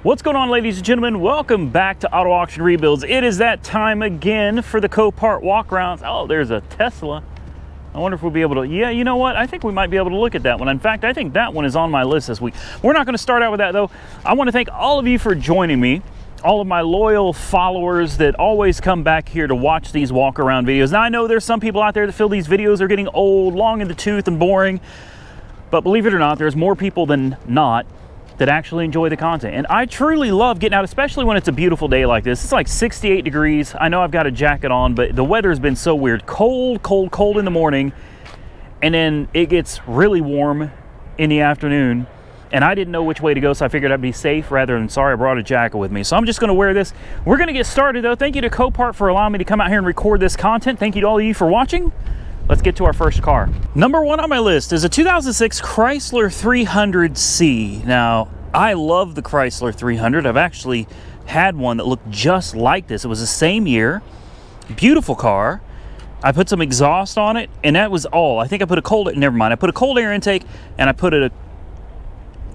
What's going on, ladies and gentlemen? Welcome back to Auto Auction Rebuilds. It is that time again for the Copart walk-arounds. Oh, there's a Tesla. I wonder if we'll be able to, yeah, you know what? I think we might be able to look at that one. In fact, I think that one is on my list this week. We're not going to start out with that, though. I want to thank all of you for joining me, all of my loyal followers that always come back here to watch these walk-around videos. Now, I know there's some people out there that feel these videos are getting old, long in the tooth, and boring, but believe it or not, there's more people than not that actually enjoy the content. And I truly love getting out, especially when it's a beautiful day like this. It's like 68 degrees. I know I've got a jacket on, but the weather's been so weird. Cold, cold, cold in the morning, and then it gets really warm in the afternoon. And I didn't know which way to go, so I figured I'd be safe rather than sorry. I brought a jacket with me. So I'm just gonna wear this. We're gonna get started though. Thank you to Copart for allowing me to come out here and record this content. Thank you to all of you for watching. Let's get to our first car. Number one on my list is a 2006 Chrysler 300C. Now, I love the Chrysler 300. I've actually had one that looked just like this. It was the same year. Beautiful car. I put some exhaust on it, and that was all. I think I put a cold, never mind. I put a cold air intake, and I put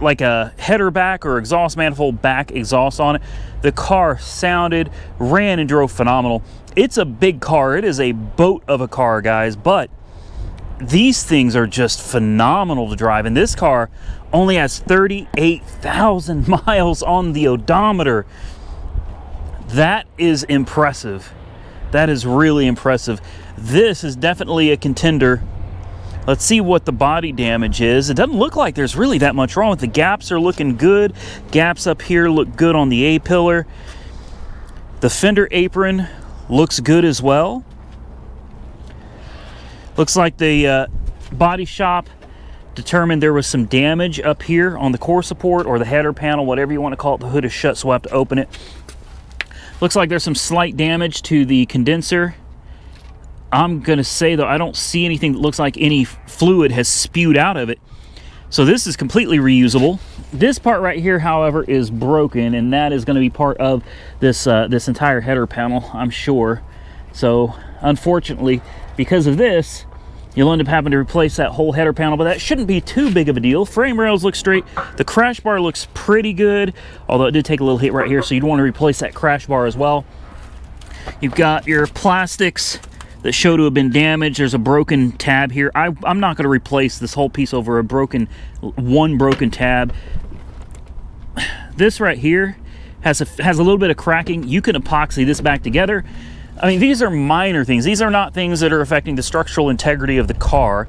like a header back or exhaust manifold back exhaust on it. The car sounded, ran, and drove phenomenal. It's a big car. It is a boat of a car, guys, but these things are just phenomenal to drive. And this car only has 38,000 miles on the odometer. That is impressive. That is really impressive. This is definitely a contender. Let's see what the body damage is. It doesn't look like there's really that much wrong with the gaps. Are looking good. Gaps up here look good on the A-pillar. The fender apron looks good as well. Looks like the body shop determined there was some damage up here on the core support or the header panel, whatever you want to call it. The hood is shut, so we'll have to open it. Looks like there's some slight damage to the condenser. I'm going to say, though, I don't see anything that looks like any fluid has spewed out of it. So this is completely reusable. This part right here, however, is broken, and that is going to be part of this this entire header panel, I'm sure. So unfortunately, because of this, you'll end up having to replace that whole header panel, but that shouldn't be too big of a deal. Frame rails look straight. The crash bar looks pretty good, although it did take a little hit right here, so you'd want to replace that crash bar as well. You've got your plastics that show to have been damaged. There's a broken tab here. I'm not going to replace this whole piece over one broken tab. This right here has a little bit of cracking. You can epoxy this back together. I mean, these are minor things. These are not things that are affecting the structural integrity of the car.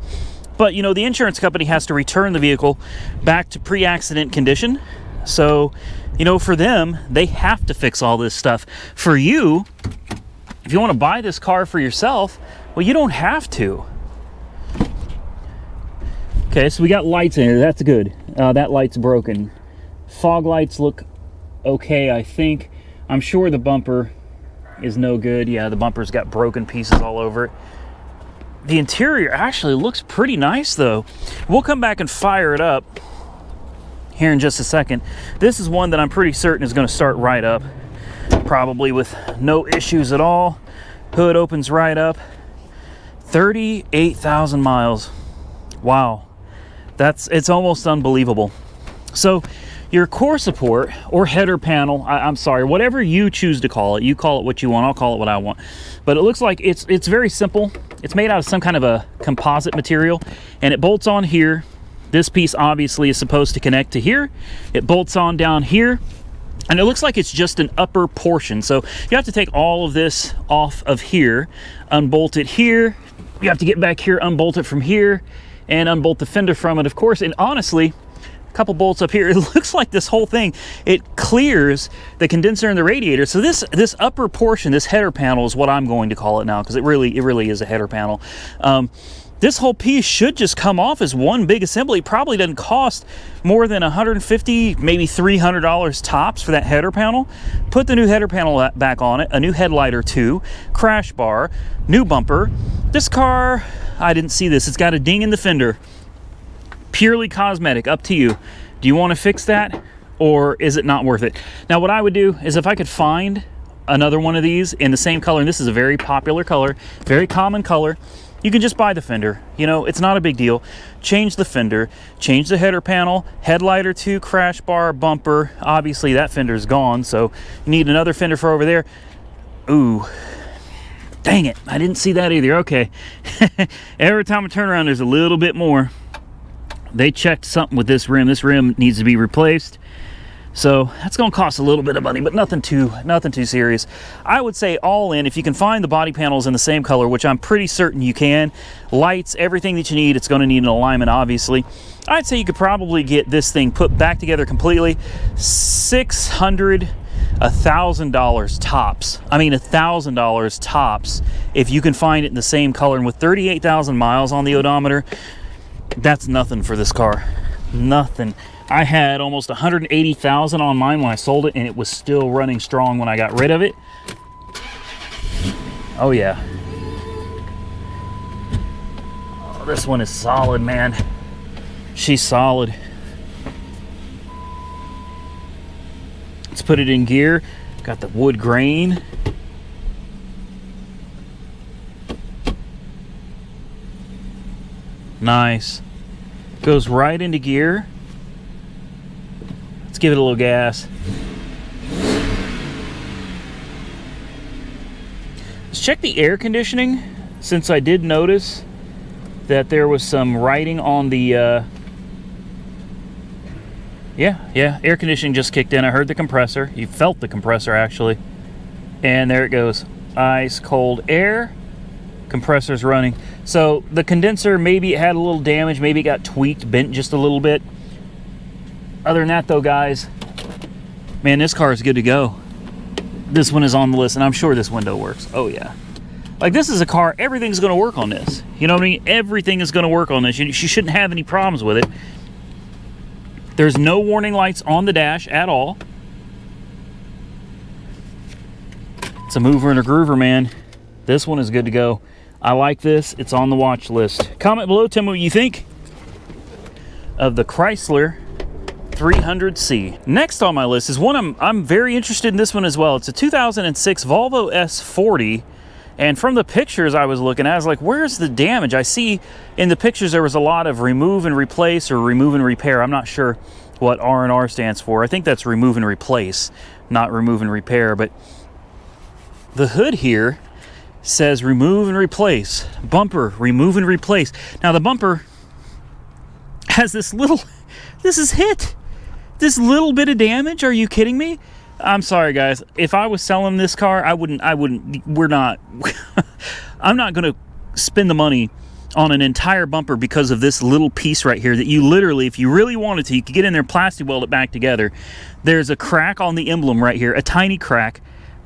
But, you know, the insurance company has to return the vehicle back to pre-accident condition. So, you know, for them, they have to fix all this stuff. For you, if you want to buy this car for yourself, well, you don't have to. Okay, so we got lights in here. That's good. That light's broken. Fog lights look okay, I think. I'm sure the bumper is no good. Yeah, the bumper's got broken pieces all over it. The interior actually looks pretty nice, though. We'll come back and fire it up here in just a second. This is one that I'm pretty certain is going to start right up, probably with no issues at all. Hood opens right up. 38,000 miles. Wow. It's almost unbelievable. So your core support or header panel, I'm sorry, whatever you choose to call it, you call it what you want, I'll call it what I want. But it looks like it's very simple. It's made out of some kind of a composite material, and it bolts on here. This piece obviously is supposed to connect to here. It bolts on down here, and it looks like it's just an upper portion. So you have to take all of this off of here, unbolt it here. You have to get back here, unbolt it from here, and unbolt the fender from it, of course. And honestly, couple bolts up here, it looks like this whole thing, it clears the condenser and the radiator. So this upper portion, this header panel, is what I'm going to call it now, because it really is a header panel. This whole piece should just come off as one big assembly. It probably doesn't cost more than $150, maybe $300 tops for that header panel. Put the new header panel back on it, a new headlight or two, crash bar, new bumper. This car, I didn't see this, it's got a ding in the fender. Purely cosmetic, up to you. Do you want to fix that, or is it not worth it? Now, what I would do is if I could find another one of these in the same color, and this is a very popular color, very common color, you can just buy the fender. You know, it's not a big deal. Change the fender, change the header panel, headlight or two, crash bar, bumper. Obviously that fender's gone, so you need another fender for over there. Ooh, dang it, I didn't see that either. Okay. Every time I turn around, there's a little bit more. They checked something with this rim. This rim needs to be replaced. So that's going to cost a little bit of money, but nothing too serious. I would say all in, if you can find the body panels in the same color, which I'm pretty certain you can, lights, everything that you need, it's going to need an alignment, obviously. I'd say you could probably get this thing put back together completely, $600, $1,000 tops. I mean, $1,000 tops if you can find it in the same color. And with 38,000 miles on the odometer, that's nothing for this car. Nothing. I had almost 180,000 on mine when I sold it, and it was still running strong when I got rid of it. Oh yeah. Oh, this one is solid, man. She's solid. Let's put it in gear. Got the wood grain. Nice. Goes right into gear. Let's give it a little gas. Let's check the air conditioning, since I did notice that there was some writing on the yeah, air conditioning just kicked in. I heard the compressor. You felt the compressor, actually. And there it goes. Ice cold air. Compressor's running. So the condenser, maybe it had a little damage, maybe it got tweaked, bent just a little bit. Other than that though, guys, man, this car is good to go. This one is on the list, and I'm sure this window works. Oh yeah. Like, this is a car, everything's going to work on this. You know what I mean? Everything is going to work on this. You shouldn't have any problems with it. There's no warning lights on the dash at all. It's a mover and a groover, man. This one is good to go. I like this. It's on the watch list. Comment below, tell me what you think of the Chrysler 300C. Next on my list is one I'm very interested in, this one as well. It's a 2006 Volvo S40. And from the pictures I was looking at, I was like, where's the damage? I see in the pictures there was a lot of remove and replace or remove and repair. I'm not sure what R&R stands for. I think that's remove and replace, not remove and repair. But the hood here says remove and replace. Bumper, remove and replace. Now the bumper has this little, this is hit. This little bit of damage, are you kidding me? I'm sorry, guys. If I was selling this car, we're not, I'm not going to spend the money on an entire bumper because of this little piece right here that you literally, if you really wanted to, you could get in there, plastic weld it back together. There's a crack on the emblem right here, a tiny crack.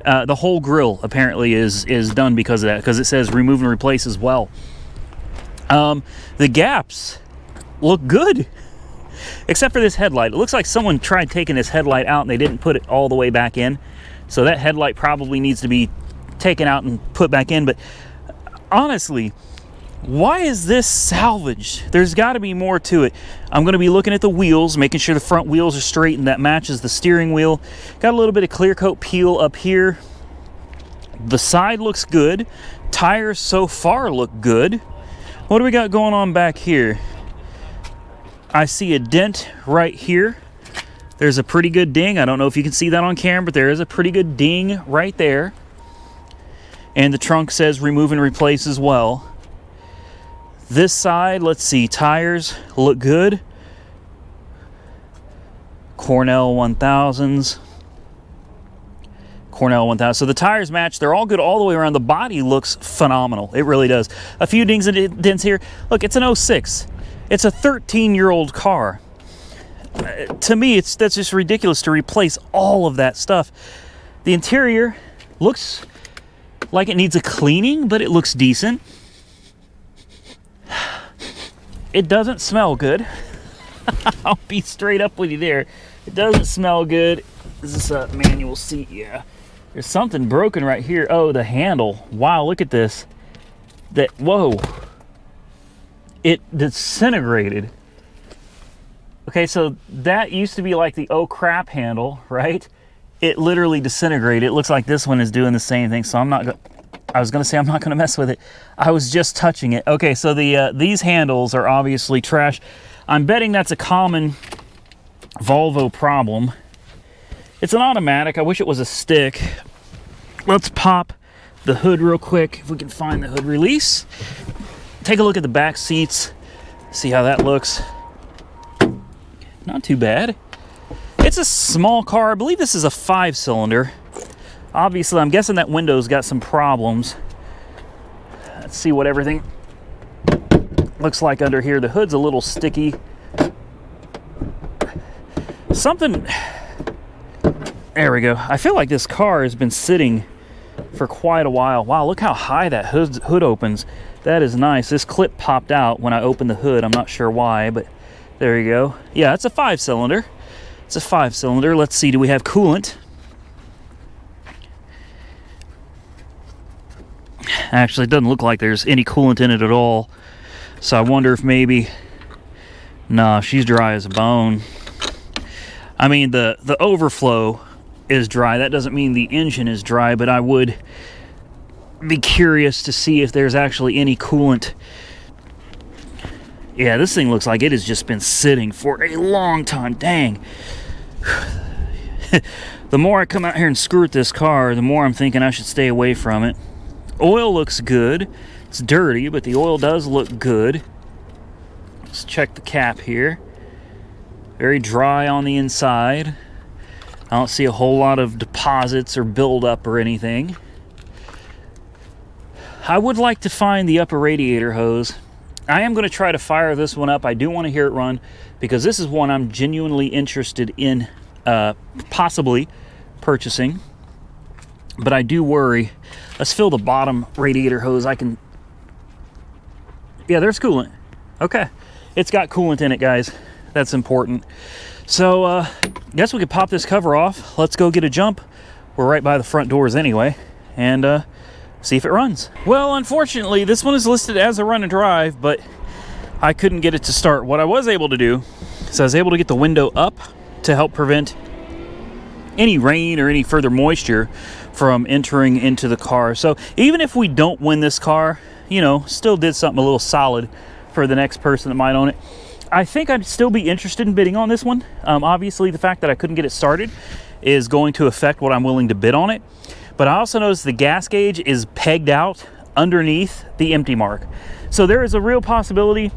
The whole grill apparently is done because of that, because it says remove and replace as well. The gaps look good. Except for this headlight. It looks like someone tried taking this headlight out and they didn't put it all the way back in. So that headlight probably needs to be taken out and put back in. But honestly, why is this salvaged? There's got to be more to it. I'm going to be looking at the wheels, making sure the front wheels are straight and that matches the steering wheel. Got a little bit of clear coat peel up here. The side looks good. Tires so far look good. What do we got going on back here? I see a dent right here. There's a pretty good ding. I don't know if you can see that on camera, but there is a pretty good ding right there. And the trunk says remove and replace as well. This side, let's see, tires look good. Cornell 1000s. Cornell 1000. So the tires match. They're all good all the way around. The body looks phenomenal. It really does. A few dings and dents here. Look, it's an 06. It's a 13-year-old car. To me, that's just ridiculous to replace all of that stuff. The interior looks like it needs a cleaning, but it looks decent. It doesn't smell good. I'll be straight up with you there. It doesn't smell good. Is this a manual seat? Yeah. There's something broken right here. Oh, the handle. Wow, look at this. Whoa. It disintegrated. Okay, so that used to be like the oh crap handle, right? It literally disintegrated. It looks like this one is doing the same thing, so I'm not going. I was gonna say I'm not gonna mess with it. I was just touching it. Okay, so these handles are obviously trash. I'm betting that's a common Volvo problem. It's an automatic. I wish it was a stick. Let's pop the hood real quick, if we can find the hood release. Take a look at the back seats, see how that looks. Not too bad. It's a small car. I believe this is a 5-cylinder. Obviously, I'm guessing that window's got some problems. Let's see what everything looks like under here. The hood's a little sticky. Something, there we go. I feel like this car has been sitting for quite a while. Wow, look how high that hood opens. That is nice. This clip popped out when I opened the hood. I'm not sure why, but there you go. Yeah, it's a 5-cylinder. It's a 5-cylinder. Let's see, do we have coolant? Actually, it doesn't look like there's any coolant in it at all. So I wonder if maybe, nah, she's dry as a bone. I mean, the overflow is dry. That doesn't mean the engine is dry, but I would be curious to see if there's actually any coolant. Yeah, this thing looks like it has just been sitting for a long time. Dang. The more I come out here and screw at this car, the more I'm thinking I should stay away from it. Oil looks good. It's dirty, but the oil does look good. Let's check the cap here. Very dry on the inside. I don't see a whole lot of deposits or buildup or anything. I would like to find the upper radiator hose. I am going to try to fire this one up. I do want to hear it run because this is one I'm genuinely interested in possibly purchasing. But I do worry. Let's fill the bottom radiator hose. Yeah, there's coolant. Okay. It's got coolant in it, guys. That's important. So, guess we could pop this cover off. Let's go get a jump. We're right by the front doors anyway. And, see if it runs. Well, unfortunately, this one is listed as a run and drive, but I couldn't get it to start. What I was able to do is I was able to get the window up to help prevent any rain or any further moisture from entering into the car. So even if we don't win this car, you know, still did something a little solid for the next person that might own it. I think I'd still be interested in bidding on this one. Obviously, the fact that I couldn't get it started is going to affect what I'm willing to bid on it. But I also noticed the gas gauge is pegged out underneath the empty mark. So there is a real possibility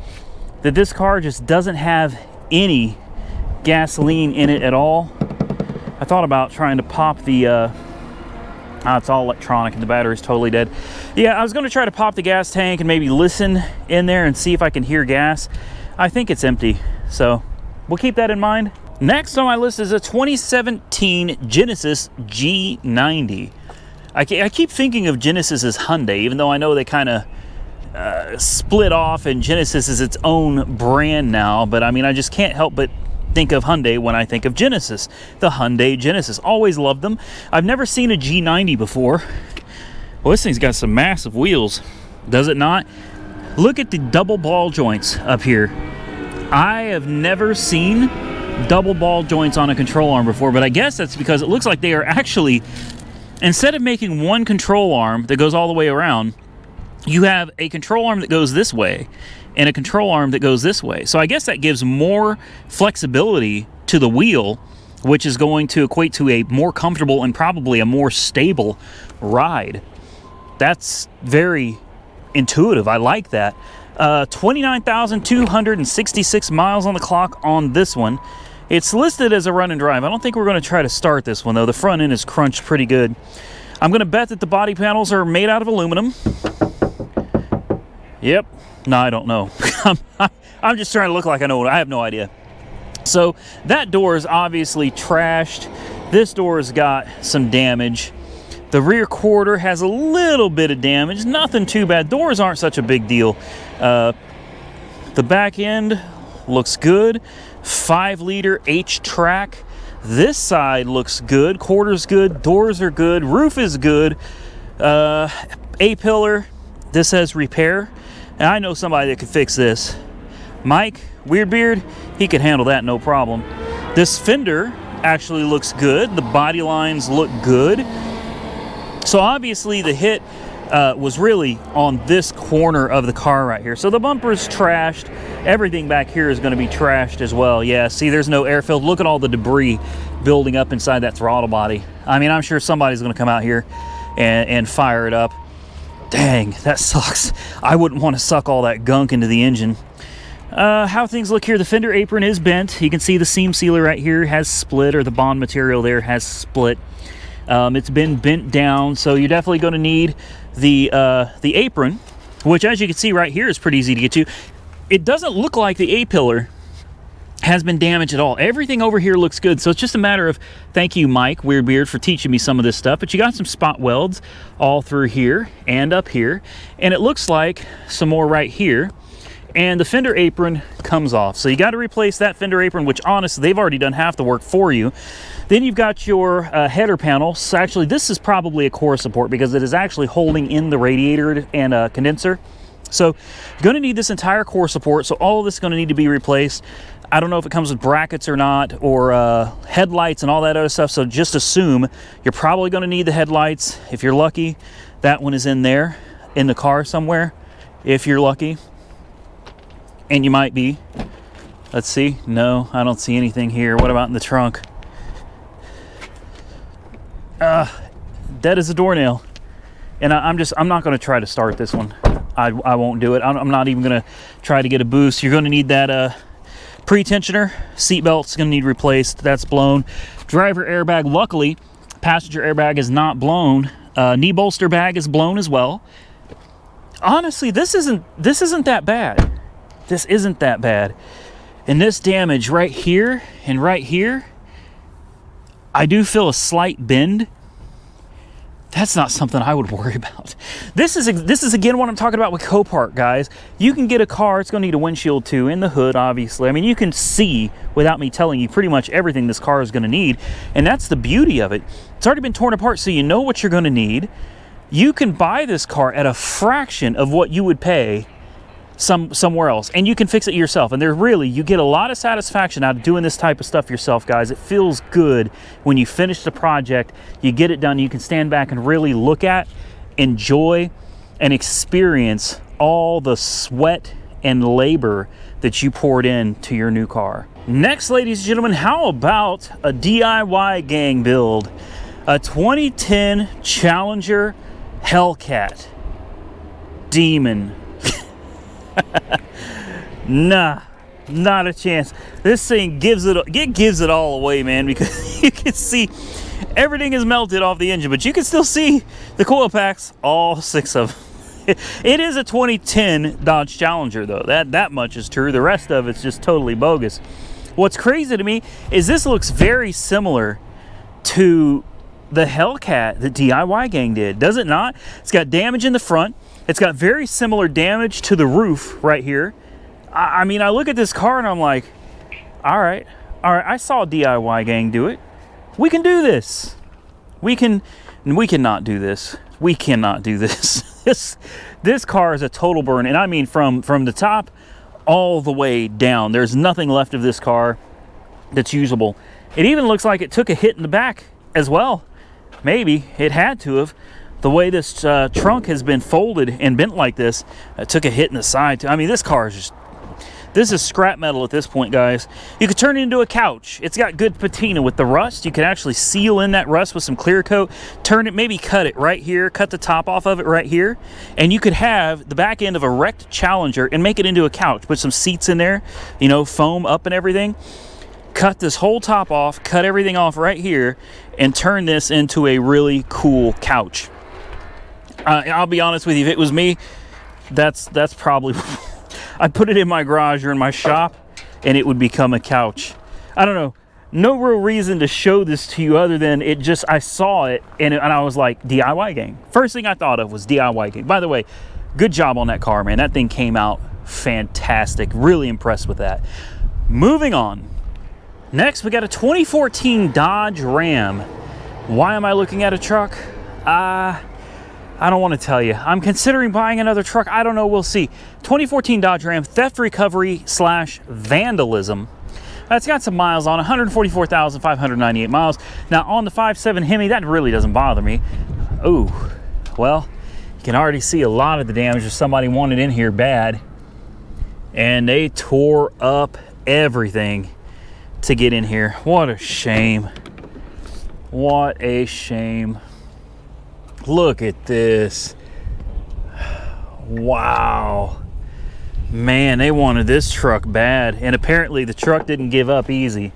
that this car just doesn't have any gasoline in it at all. I thought about trying to pop the, it's all electronic and the battery's totally dead. Yeah, I was gonna try to pop the gas tank and maybe listen in there and see if I can hear gas. I think it's empty, so we'll keep that in mind. Next on my list is a 2017 Genesis G90. I keep thinking of Genesis as Hyundai, even though I know they kind of split off and Genesis is its own brand now. But I mean, I just can't help but think of Hyundai when I think of Genesis. The Hyundai Genesis. Always loved them. I've never seen a G90 before. Well, this thing's got some massive wheels. Does it not? Look at the double ball joints up here. I have never seen double ball joints on a control arm before, but I guess that's because it looks like they are actually, instead of making one control arm that goes all the way around, you have a control arm that goes this way and a control arm that goes this way. So I guess that gives more flexibility to the wheel, which is going to equate to a more comfortable and probably a more stable ride. That's very intuitive. I like that. 29,266 miles on the clock on this one. It's listed as a run and drive. I don't think we're going to try to start this one, though. The front end is crunched pretty good. I'm going to bet that the body panels are made out of aluminum. Yep. No, I don't know. I'm just trying to look like I know. I have no idea. So that door is obviously trashed. This door's got some damage. The rear quarter has a little bit of damage. Nothing too bad. Doors aren't such a big deal. The back end looks good. 5-liter H-track. This side looks good. Quarter's good. Doors are good. Roof is good. A-pillar. This says repair. And I know somebody that could fix this. Mike Weirdbeard, he could handle that no problem. This fender actually looks good. The body lines look good. So obviously the hit was really on this corner of the car right here. So the bumper's trashed. Everything back here is going to be trashed as well. Yeah, see, there's no air filter. Look at all the debris building up inside that throttle body. I mean, I'm sure somebody's going to come out here and fire it up. Dang, that sucks. I wouldn't want to suck all that gunk into the engine. How things look here, the fender apron is bent. You can see the seam sealer right here has split, or the bond material there has split. It's been bent down, so you're definitely going to need the apron, which, as you can see right here, is pretty easy to get to. It doesn't look like the A-pillar has been damaged at all. Everything over here looks good, so it's just a matter of, thank you, Mike Weird Beard, for teaching me some of this stuff. But you got some spot welds all through here and up here, and it looks like some more right here. And the fender apron comes off, so you got to replace that fender apron, which honestly they've already done half the work for you. Then you've got your header panel. So actually, this is probably a core support because it is actually holding in the radiator and condenser. So you're going to need this entire core support. So all of this is going to need to be replaced. I don't know if it comes with brackets or not, or headlights and all that other stuff. So just assume you're probably going to need the headlights. If you're lucky, that one is in there in the car somewhere, if you're lucky. And you might be. Let's see. No, I don't see anything here. What about in the trunk? Dead as a doornail. And I'm not going to try to start this one. I won't do it. I'm not even going to try to get a boost. You're going to need that pre-tensioner. Seatbelt's going to need replaced. That's blown. Driver airbag. Luckily, passenger airbag is not blown. Knee bolster bag is blown as well. Honestly, this isn't that bad. This isn't that bad. And this damage right here and right here, I do feel a slight bend. That's not something I would worry about. This is again what I'm talking about with Copart, guys. You can get a car, it's going to need a windshield too, in the hood, obviously. I mean, you can see, without me telling you, pretty much everything this car is going to need. And that's the beauty of it. It's already been torn apart, so you know what you're going to need. You can buy this car at a fraction of what you would pay somewhere else, and you can fix it yourself. And you get a lot of satisfaction out of doing this type of stuff yourself, guys. It feels good when you finish the project, you get it done, you can stand back and really look at, enjoy, and experience all the sweat and labor that you poured into your new car. Next, ladies and gentlemen, how about a DIY gang build? A 2010 Challenger Hellcat Demon. Nah, not a chance. This thing gives it all away, man, because you can see everything is melted off the engine, but you can still see the coil packs, all 6 of them. It is a 2010 Dodge Challenger, though. That much is true. The rest of it's just totally bogus. What's crazy to me is this looks very similar to the Hellcat that DIY gang did, does it not? It's got damage in the front. It's got very similar damage to the roof right here. I mean, I look at this car and I'm like, all right, I saw DIY gang do it. We can do this. We cannot do this. We cannot do this. This car is a total burn, and I mean from the top all the way down. There's nothing left of this car that's usable. It even looks like it took a hit in the back as well. Maybe it had to have. The way this trunk has been folded and bent like this, it took a hit in the side. I mean, this car is just, this is scrap metal at this point, guys. You could turn it into a couch. It's got good patina with the rust. You can actually seal in that rust with some clear coat, turn it, maybe cut it right here, cut the top off of it right here, and you could have the back end of a wrecked Challenger and make it into a couch. Put some seats in there, you know, foam up and everything. Cut this whole top off, cut everything off right here, and turn this into a really cool couch. I'll be honest with you, if it was me, that's probably, I'd put it in my garage or in my shop, and it would become a couch. I don't know, no real reason to show this to you other than it just, I saw it, and I was like, DIY gang. First thing I thought of was DIY gang. By the way, good job on that car, man. That thing came out fantastic. Really impressed with that. Moving on. Next, we got a 2014 Dodge Ram. Why am I looking at a truck? I don't want to tell you. I'm considering buying another truck. I don't know. We'll see. 2014 Dodge Ram, theft recovery / vandalism. It's got some miles on, 144,598 miles. Now, on the 5.7 Hemi, that really doesn't bother me. Oh, well, you can already see a lot of the damage if somebody wanted in here bad. And they tore up everything to get in here. What a shame. What a shame. Look at this. Wow. Man, they wanted this truck bad. And apparently the truck didn't give up easy.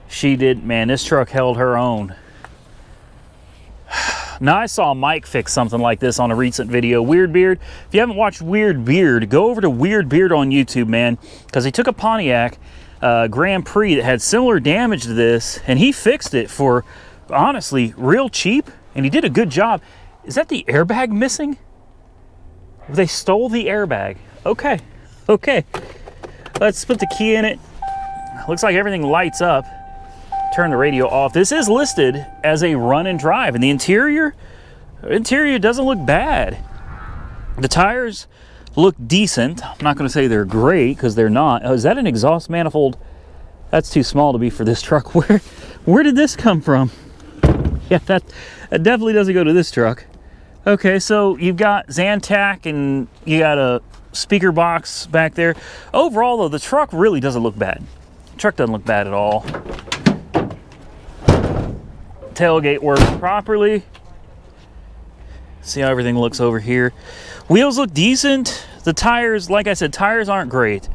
She did. Man, this truck held her own. Now, I saw Mike fix something like this on a recent video. Weird Beard. If you haven't watched Weird Beard, go over to Weird Beard on YouTube, man. Because he took a Pontiac Grand Prix that had similar damage to this, and he fixed it for, honestly, real cheap. And he did a good job. Is that the airbag missing? They stole the airbag. Okay. Okay. Let's put the key in it. Looks like everything lights up. Turn the radio off. This is listed as a run and drive, and the interior doesn't look bad. The tires look decent. I'm not going to say they're great because they're not. Oh, is that an exhaust manifold? That's too small to be for this truck. Where did this come from? Yeah, that definitely doesn't go to this truck. Okay, so you've got Zantac and you got a speaker box back there. Overall, though, the truck really doesn't look bad. The truck doesn't look bad at all. Tailgate works properly. See how everything looks over here. Wheels look decent. The tires, like I said, tires aren't great.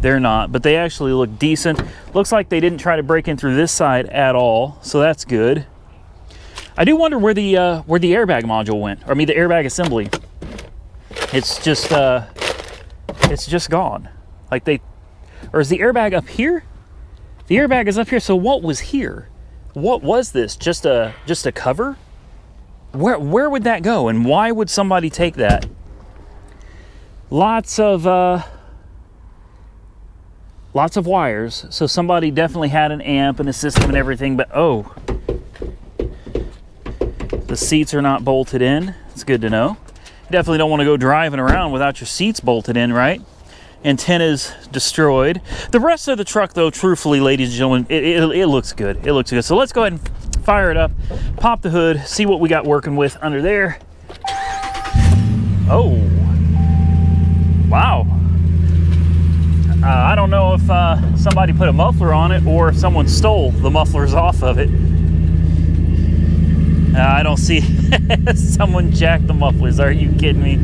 They're not, but they actually look decent. Looks like they didn't try to break in through this side at all, so that's good. I do wonder where the airbag module went. Or I mean, the airbag assembly. It's just gone. Like or is the airbag up here? The airbag is up here. So what was here? What was this? Just a cover? Where would that go? And why would somebody take that? Lots of wires. So somebody definitely had an amp and a system and everything, but oh, the seats are not bolted in. It's good to know. You definitely don't want to go driving around without your seats bolted in, right? Antennas destroyed. The rest of the truck, though, truthfully, ladies and gentlemen, it looks good. It looks good. So let's go ahead and fire it up, pop the hood, see what we got working with under there. Oh, wow. I don't know if somebody put a muffler on it or if someone stole the mufflers off of it. I don't see someone jacked the mufflers. Are you kidding me?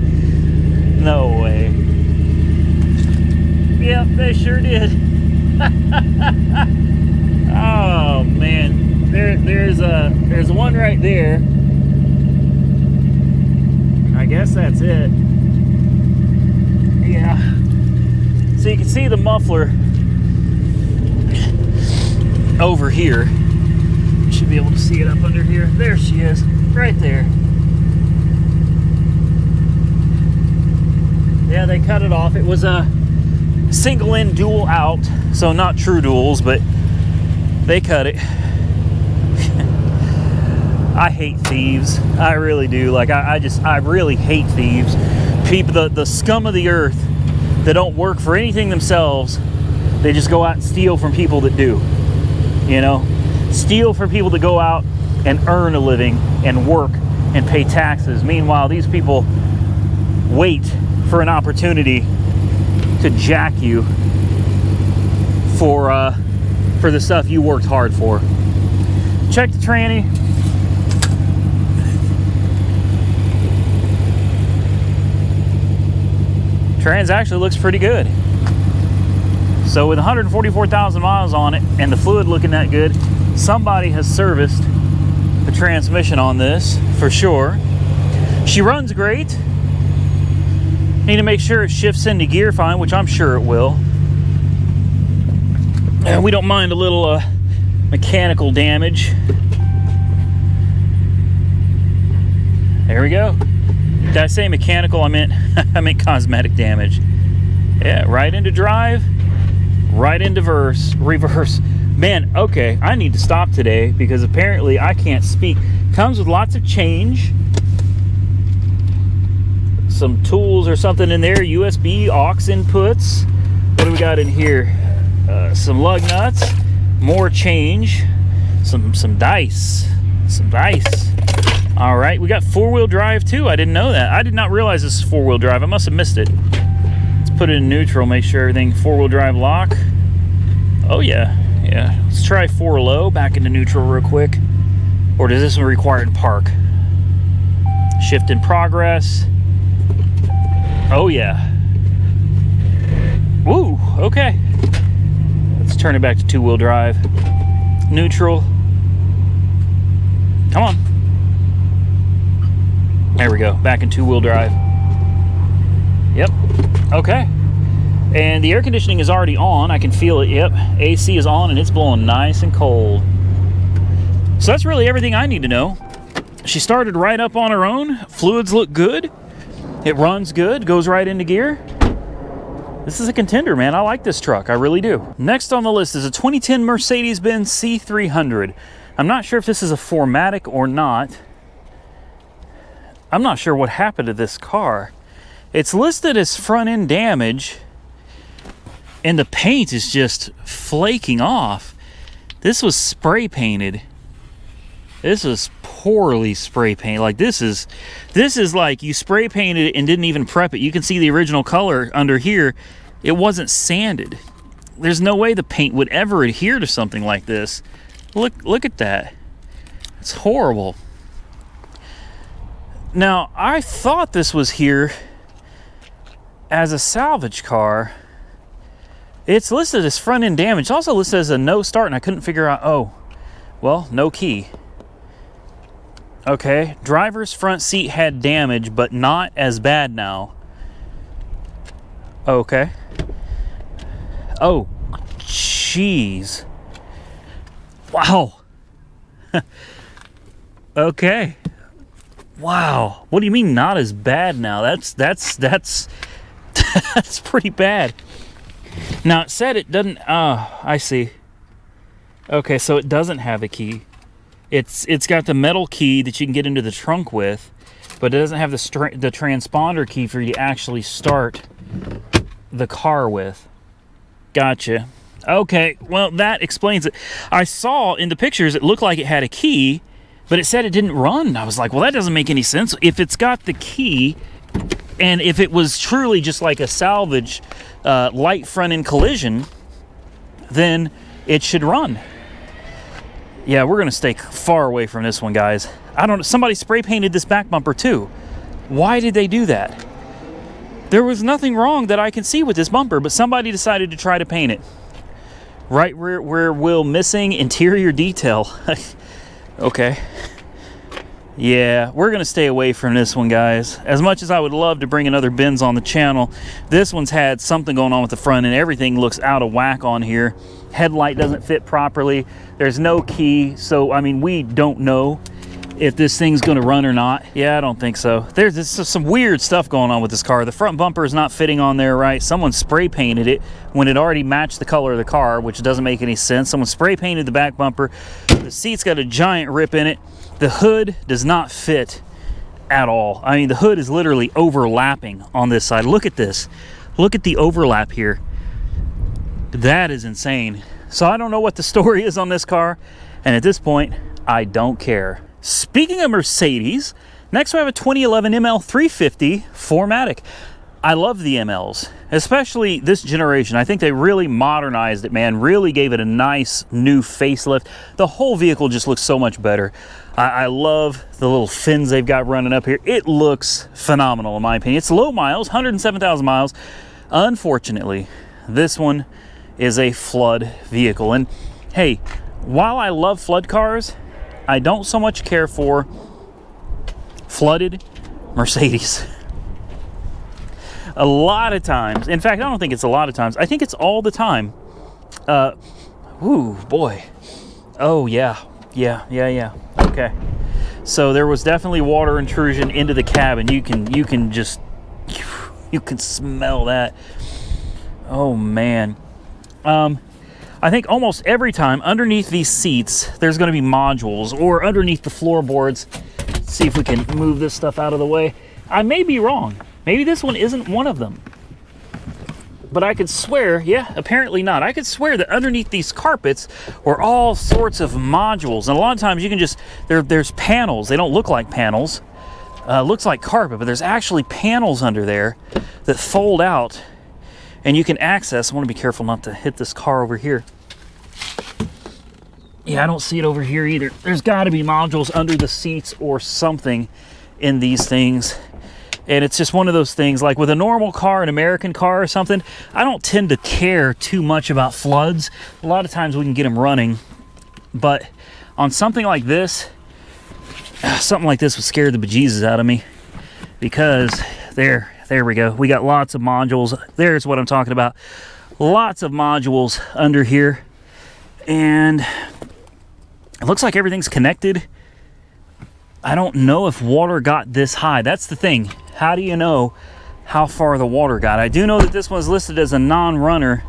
No way. Yep, they sure did. Oh man, there's one right there. I guess that's it. Yeah. So you can see the muffler over here. You should be able to see it up under here. There she is, right there. Yeah, they cut it off. It was a single in, dual out, so not true duals, but they cut it. I hate thieves. I really do. Like I really hate thieves. People, the scum of the earth that don't work for anything themselves. They just go out and steal from people that do. You know, steal from people that go out and earn a living and work and pay taxes. Meanwhile, these people wait for an opportunity to jack you for the stuff you worked hard for. Check the tranny. Trans actually looks pretty good. So with 144,000 miles on it and the fluid looking that good, somebody has serviced the transmission on this for sure. She runs great. Need to make sure it shifts into gear fine, which I'm sure it will. And we don't mind a little mechanical damage. There we go. Did I say mechanical? I meant cosmetic damage. Yeah, right into drive, right into reverse. Man, okay, I need to stop today because apparently I can't speak. Comes with lots of change. Some tools or something in there, USB aux inputs. What do we got in here? Some lug nuts, more change, some dice, All right, we got 4-wheel drive too. I didn't know that. I did not realize this is 4-wheel drive. I must have missed it. Let's put it in neutral, make sure everything 4-wheel drive lock. Oh yeah, yeah. Let's try 4 low, back into neutral real quick. Or does this one require in park? Shift in progress. Oh yeah. Woo, okay. Let's turn it back to 2-wheel drive. Neutral. Come on. There we go, back in 2-wheel drive. Yep, okay. And the air conditioning is already on. I can feel it, yep. AC is on and it's blowing nice and cold. So that's really everything I need to know. She started right up on her own. Fluids look good. It runs good, goes right into gear. This is a contender, man. I like this truck, I really do. Next on the list is a 2010 Mercedes-Benz C300. I'm not sure if this is a 4MATIC or not. I'm not sure what happened to this car. It's listed as front end damage and the paint is just flaking off. This was spray painted. This was poorly spray painted. Like this is like you spray painted it and didn't even prep it. You can see the original color under here. It wasn't sanded. There's no way the paint would ever adhere to something like this. Look at that. It's horrible. Now, I thought this was here as a salvage car. It's listed as front end damage. It's also listed as a no start, and I couldn't figure out, oh, well, no key. Okay, driver's front seat had damage, but not as bad now. Okay. Oh, jeez. Wow. Okay. Wow. What do you mean not as bad now? That's that's pretty bad. Now it said it doesn't I see. Okay, so it doesn't have a key. It's got the metal key that you can get into the trunk with, but it doesn't have the transponder key for you to actually start the car with. Gotcha. Okay, well that explains it. I saw in the pictures it looked like it had a key, but it said it didn't run. I was like, well, that doesn't make any sense. If it's got the key, and if it was truly just like a salvage light front end collision, then it should run. Yeah, we're gonna stay far away from this one, guys. I don't know, somebody spray painted this back bumper too. Why did they do that? There was nothing wrong that I can see with this bumper, but somebody decided to try to paint it. Right rear wheel missing, interior detail. Okay. Yeah, we're gonna stay away from this one, guys. As much as I would love to bring another Benz on the channel, this one's had something going on with the front and everything looks out of whack on here. Headlight doesn't fit properly. There's no key, so I mean, we don't know if this thing's gonna run or not. Yeah, I don't think so. There's some weird stuff going on with this car. The front bumper is not fitting on there right. Someone spray painted it when it already matched the color of the car, which doesn't make any sense. Someone spray painted the back bumper. The seat's got a giant rip in it. The hood does not fit at all. I mean, the hood is literally overlapping on this side. Look at this. Look at the overlap here. That is insane. So I don't know what the story is on this car, and at this point, I don't care. Speaking of Mercedes, next we have a 2011 ML350 4MATIC. I love the MLs, especially this generation. I think they really modernized it, man. Really gave it a nice new facelift. The whole vehicle just looks so much better. I love the little fins they've got running up here. It looks phenomenal in my opinion. It's low miles, 107,000 miles. Unfortunately, this one is a flood vehicle. And hey, while I love flood cars, I don't so much care for flooded Mercedes. A lot of times, in fact, I don't think it's a lot of times. I think it's all the time. Ooh, boy. Oh, yeah. Okay. So there was definitely water intrusion into the cabin. You can smell that. Oh, man. I think almost every time underneath these seats, there's going to be modules, or underneath the floorboards. Let's see if we can move this stuff out of the way. I may be wrong. Maybe this one isn't one of them. But I could swear, yeah, apparently not. I could swear that underneath these carpets were all sorts of modules. And a lot of times you can just, there's panels. They don't look like panels. Looks like carpet, but there's actually panels under there that fold out and you can access. I want to be careful not to hit this car over here. Yeah, I don't see it over here either. There's got to be modules under the seats or something in these things. And it's just one of those things, like with a normal car, an American car or something, I don't tend to care too much about floods. A lot of times we can get them running. But on something like this would scare the bejesus out of me. Because there we go. We got lots of modules. There's what I'm talking about. Lots of modules under here. And it looks like everything's connected. I don't know if water got this high. That's the thing. How do you know how far the water got? I do know that this one's listed as a non-runner.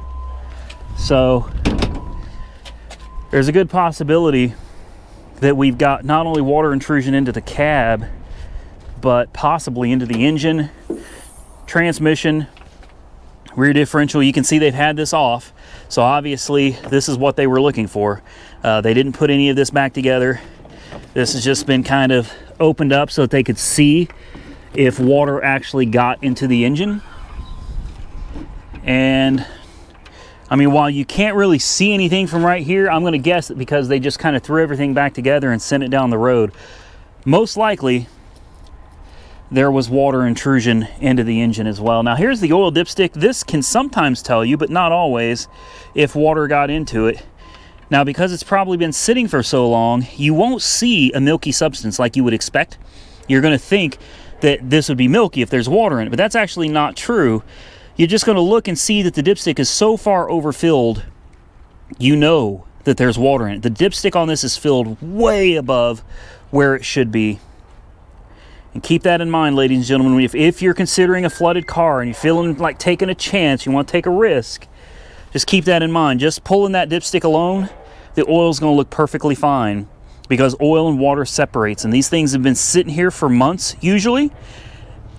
So there's a good possibility that we've got not only water intrusion into the cab, but possibly into the engine, transmission, rear differential. You can see they've had this off. So obviously this is what they were looking for. They didn't put any of this back together. This has just been kind of opened up so that they could see if water actually got into the engine. And I mean, while you can't really see anything from right here, I'm going to guess that because they just kind of threw everything back together and sent it down the road, most likely there was water intrusion into the engine as well. Now here's the oil dipstick. This can sometimes tell you, but not always, if water got into it. Now, because it's probably been sitting for so long, you won't see a milky substance like you would expect. You're going to think that this would be milky if there's water in it, but that's actually not true. You're just going to look and see that the dipstick is so far overfilled, you know that there's water in it. The dipstick on this is filled way above where it should be. And keep that in mind, ladies and gentlemen. If you're considering a flooded car and you're feeling like taking a chance, you want to take a risk, just keep that in mind. Just pulling that dipstick alone, the oil's going to look perfectly fine, because oil and water separates, and these things have been sitting here for months usually.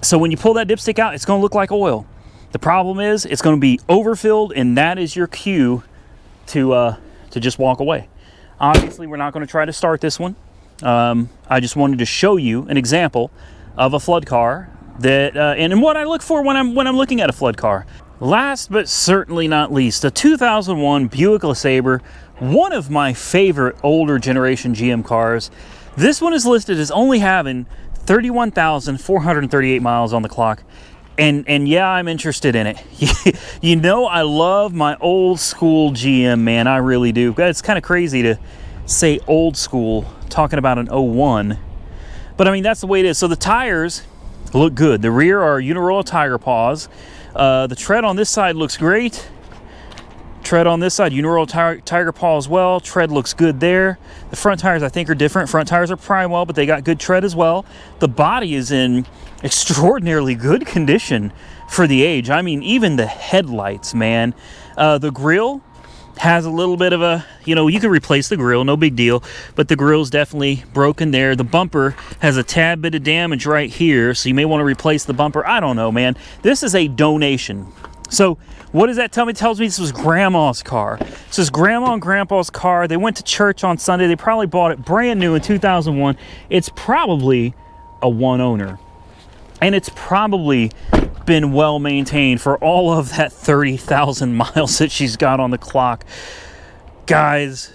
So when you pull that dipstick out, it's going to look like oil. The problem is it's going to be overfilled, and that is your cue to just walk away. Obviously, we're not going to try to start this one. I just wanted to show you an example of a flood car that and what I look for when I'm looking at a flood car. Last but certainly not least, a 2001 Buick LeSabre, one of my favorite older generation GM cars. This one is listed as only having 31,438 miles on the clock. And yeah, I'm interested in it. You know, I love my old school GM, man. I really do. It's kind of crazy to say old school talking about an 01. But I mean, that's the way it is. So the tires look good. The rear are uniroyal tire paws. The tread on this side looks great. Tread on this side, uniroyal tiger paw as well. Tread looks good there. The front tires, I think, are different. Front tires are Primewell, but they got good tread as well. The body is in extraordinarily good condition for the age. I mean, even the headlights, man. The grille has a little bit of a, you know, you can replace the grille, no big deal, but the grille's definitely broken there. The bumper has a tad bit of damage right here, so you may want to replace the bumper. I don't know, man. This is a donation. So what does that tell me? It tells me this was grandma's car. This is grandma and grandpa's car. They went to church on Sunday. They probably bought it brand new in 2001. It's probably a one owner. And it's probably been well maintained for all of that 30,000 miles that she's got on the clock. Guys,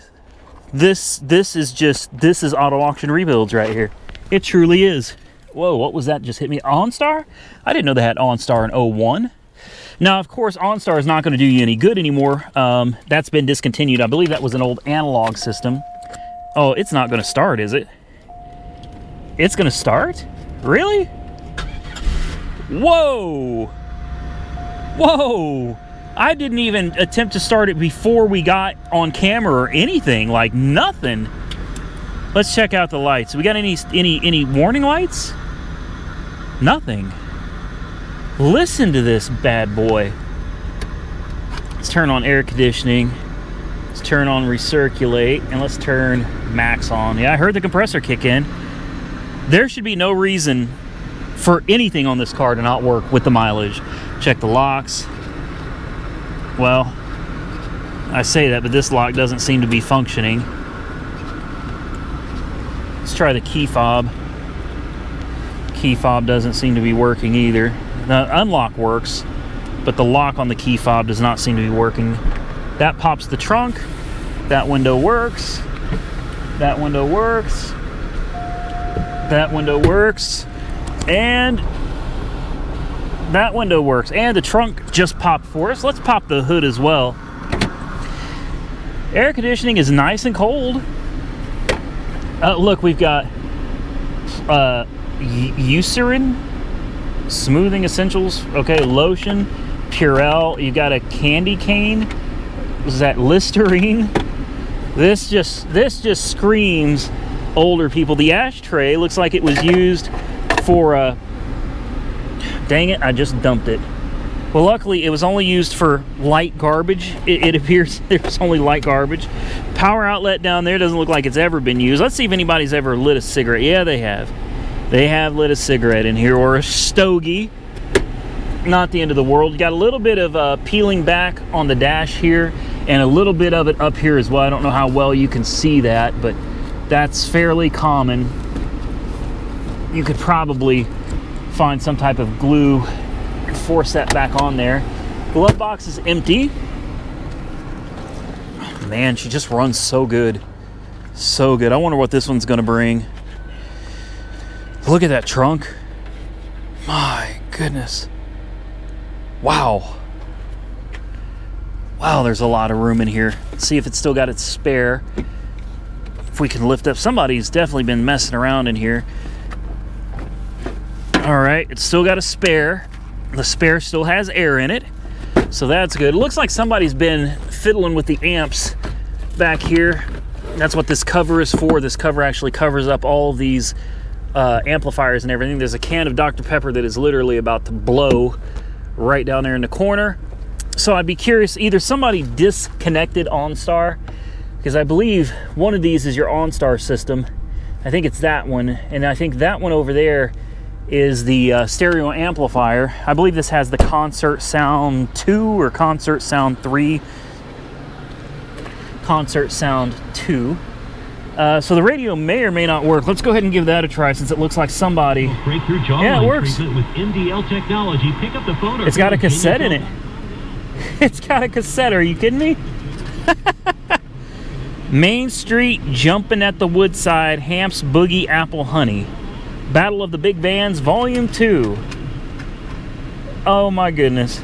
this is auto auction rebuilds right here. It truly is. Whoa, what was that just hit me? OnStar? I didn't know they had OnStar in 01. Now, of course, OnStar is not going to do you any good anymore. That's been discontinued. I believe that was an old analog system. Oh, it's not going to start, is it? It's going to start? Really? Whoa! Whoa! I didn't even attempt to start it before we got on camera or anything. Like, nothing. Let's check out the lights. We got any warning lights? Nothing. Listen to this bad boy. Let's turn on air conditioning. Let's turn on recirculate, and let's turn max on. Yeah, I heard the compressor kick in. There should be no reason for anything on this car to not work with the mileage. Check the locks. Well, I say that, but this lock doesn't seem to be functioning. Let's try the key fob. Key fob doesn't seem to be working either. The unlock works, but the lock on the key fob does not seem to be working. That pops the trunk. That window works. That window works. That window works. And that window works. And the trunk just popped for us. Let's pop the hood as well. Air conditioning is nice and cold. Look, we've got Eucerin, Smoothing Essentials, okay, lotion, Purell. You got a candy cane. Was that Listerine? This just screams older people. The ashtray looks like it was used for dang it, I just dumped it. Well, luckily it was only used for light garbage. It appears there's only light garbage. Power outlet down there doesn't look like it's ever been used. Let's see if anybody's ever lit a cigarette. Yeah, they have. They have lit a cigarette in here, or a stogie. Not the end of the world. You got a little bit of peeling back on the dash here, and a little bit of it up here as well. I don't know how well you can see that, but that's fairly common. You could probably find some type of glue and force that back on there. Glove box is empty. Man, she just runs so good. So good. I wonder what this one's gonna bring. Look at that trunk. My goodness. Wow. Wow, there's a lot of room in here. Let's see if it's still got its spare. If we can lift up. Somebody's definitely been messing around in here. All right, it's still got a spare. The spare still has air in it, so that's good. It looks like somebody's been fiddling with the amps back here. That's what this cover is for. This cover actually covers up all of these amplifiers and everything. There's a can of Dr. Pepper that is literally about to blow right down there in the corner. So I'd be curious, either somebody disconnected OnStar, because I believe one of these is your OnStar system. I think it's that one, and I think that one over there is the stereo amplifier. I believe this has the Concert Sound 2 or Concert Sound 3. Concert Sound 2. So the radio may or may not work. Let's go ahead and give that a try, since it looks like somebody... Yeah, it works. With MDL technology. Pick up the phone. It's got a cassette in it. It's got a cassette. Are you kidding me? Main Street, Jumping at the Woodside, Hamps Boogie Apple Honey. Battle of the Big Vans, Volume 2. Oh my goodness.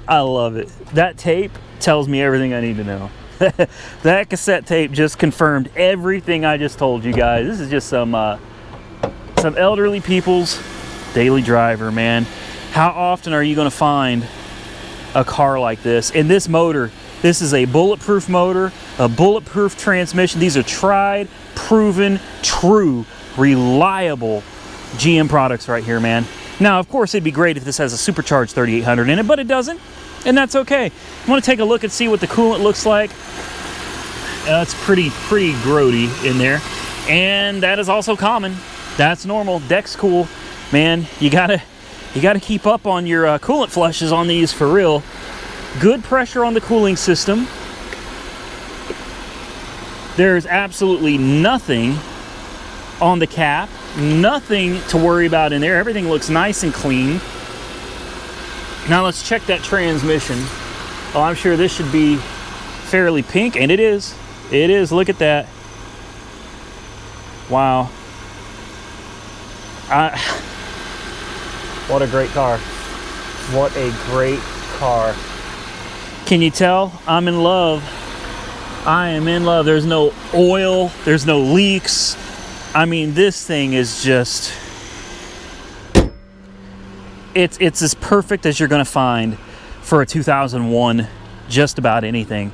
I love it. That tape tells me everything I need to know. That cassette tape just confirmed everything I just told you guys. This is just some elderly people's daily driver, man. How often are you going to find a car like this? And this motor, this is a bulletproof motor, a bulletproof transmission. These are tried, proven, true, reliable GM products right here, man. Now, of course, it'd be great if this has a supercharged 3800 in it, but it doesn't, and that's okay. I want to take a look and see what the coolant looks like. It's pretty grody in there, and that is also common. That's normal. Deck's cool, man. You gotta keep up on your coolant flushes on these for real. Good pressure on the cooling system. There's absolutely nothing on the cap. Nothing to worry about in there. Everything looks nice and clean. Now let's check that transmission. Oh, I'm sure this should be fairly pink, and it is. It is. Look at that. Wow. What a great car. What a great car. Can you tell? I'm in love. I am in love. There's no oil. There's no leaks. I mean, this thing is just... It's as perfect as you're going to find for a 2001 just about anything.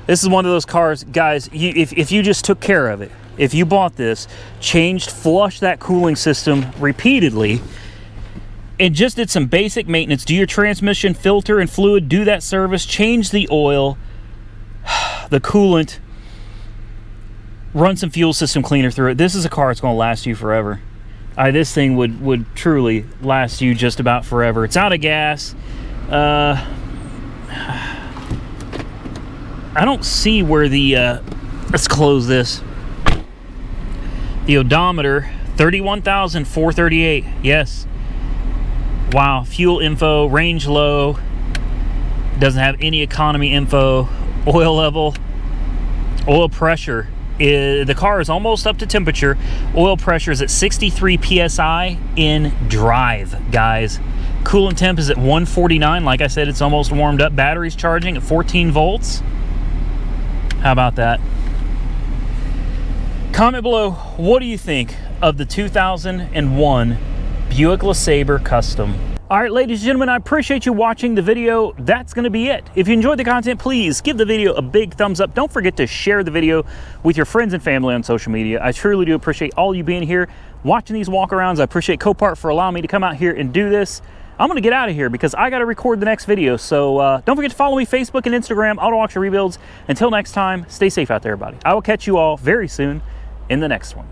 This is one of those cars, guys, if you just took care of it, if you bought this, flushed that cooling system repeatedly, and just did some basic maintenance, do your transmission filter and fluid, do that service, change the oil, the coolant, run some fuel system cleaner through it. This is a car that's going to last you forever. This thing would truly last you just about forever. It's out of gas. I don't see where the let's close this. The odometer, 31,438. Yes. Wow. Fuel info, range low. Doesn't have any economy info. Oil level, oil pressure. The car is almost up to temperature. Oil pressure is at 63 psi in drive, guys. Coolant temp is at 149. Like I said, it's almost warmed up. Battery's charging at 14 volts. How about that? Comment below, what do you think of the 2001 Buick LeSabre Custom? All right, ladies and gentlemen, I appreciate you watching the video. That's going to be it. If you enjoyed the content, please give the video a big thumbs up. Don't forget to share the video with your friends and family on social media. I truly do appreciate all you being here, watching these walkarounds. I appreciate Copart for allowing me to come out here and do this. I'm going to get out of here because I got to record the next video. So don't forget to follow me, Facebook and Instagram, Auto Auction Rebuilds. Until next time, stay safe out there, everybody. I will catch you all very soon in the next one.